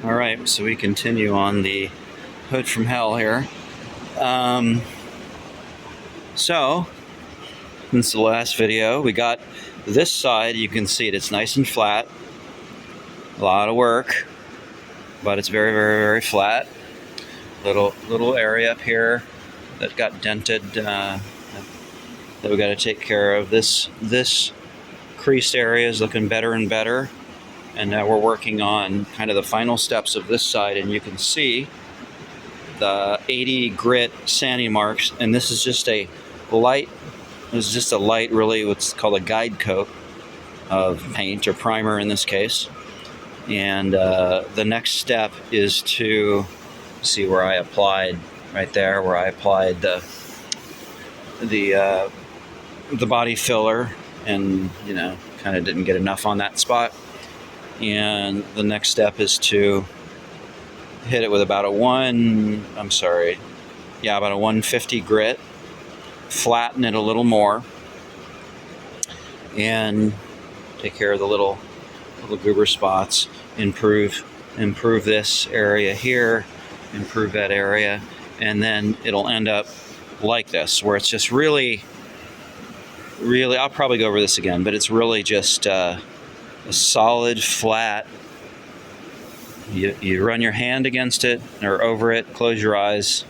All right, so we continue on the hood from hell here. So, since the last video, we got this side. You can see it's nice and flat. A lot of work, but it's very, very, very flat. Little area up here that got dented that we got to take care of. This creased area is looking better and better, and now we're working on kind of the final steps of this side, and you can see the 80 grit sanding marks, and this is just a light. It's just a light, really, what's called a guide coat of paint or primer in this case. And the next step is to see where I applied right there, where I applied the body filler, and kind of didn't get enough on that spot. And the next step is to hit it with about a 150 grit, flatten it a little more, and take care of the little goober spots, improve this area here, improve that area, and then it'll end up like this, where it's just really, I'll probably go over this again, but it's really just a solid flat. You run your hand against it or over it, close your eyes,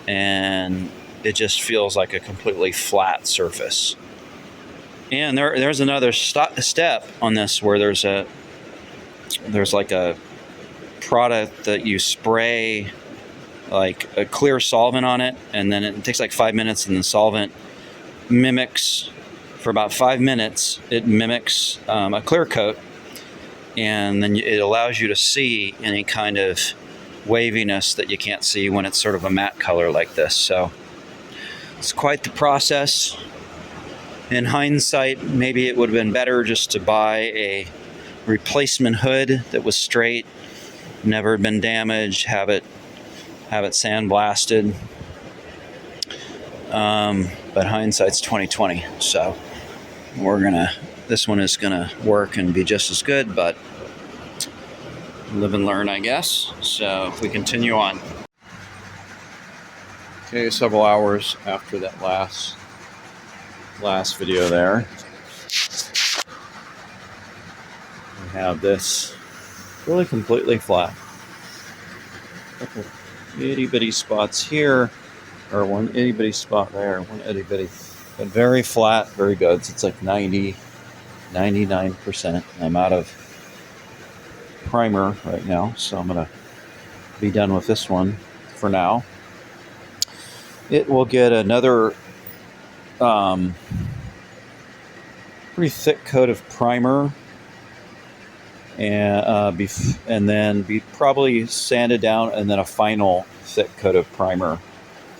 and it just feels like a completely flat surface. And there's another step on this where there's like a product that you spray like a clear solvent on it, and then it takes like 5 minutes, and the solvent mimics for about 5 minutes. It mimics a clear coat, and then it allows you to see any kind of waviness that you can't see when it's sort of a matte color like this. So it's quite the process. In hindsight, maybe it would have been better just to buy a replacement hood that was straight, never been damaged, have it sandblasted. But hindsight's 2020, so this one is gonna work and be just as good, but live and learn, I guess. So if we continue on. Okay, several hours after that last video there, we have this really completely flat. Couple itty bitty spots here, or one itty bitty spot there, one itty bitty, but very flat, very good. So it's like 99%. I'm out of primer right now, so I'm gonna be done with this one for now. It will get another pretty thick coat of primer, and then be probably sanded down, and then a final thick coat of primer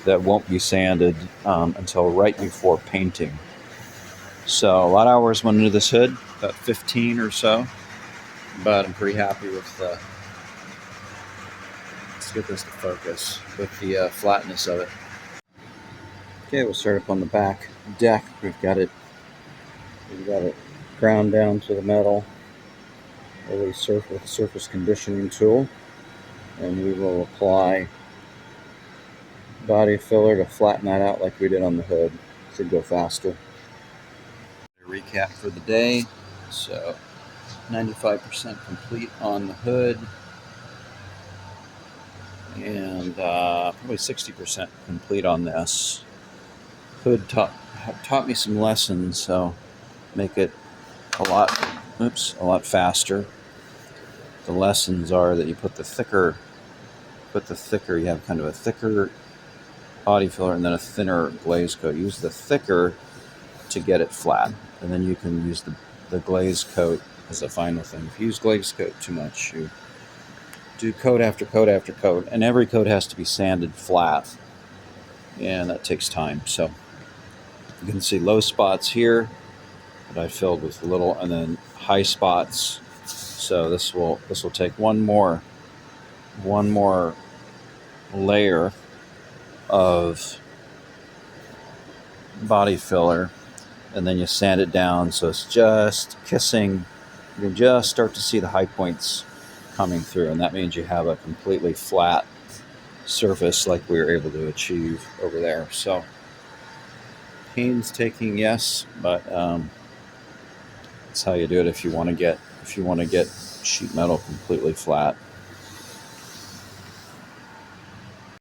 that won't be sanded until right before painting. So a lot of hours went into this hood, about 15 or so, but I'm pretty happy with let's get this to focus, with the flatness of it. Okay, we'll start up on the back deck. We've got it ground down to the metal with a surface conditioning tool, and we will apply body filler to flatten that out like we did on the hood. Should go faster. Recap for the day. So 95% complete on the hood, and probably 60% complete on this. Hood taught me some lessons, so make it a lot faster. The lessons are that you put the thicker, you have kind of a thicker body filler and then a thinner glaze coat. Use the thicker to get it flat, and then you can use the glaze coat as a final thing. If you use glaze coat too much, you do coat after coat after coat, and every coat has to be sanded flat, and that takes time. So you can see low spots here that I filled with a little, and then high spots. So this will take one more layer of body filler, and then you sand it down so it's just kissing. You can just start to see the high points coming through, and that means you have a completely flat surface like we were able to achieve over there. So painstaking, yes, but that's how you do it if you want to get sheet metal completely flat.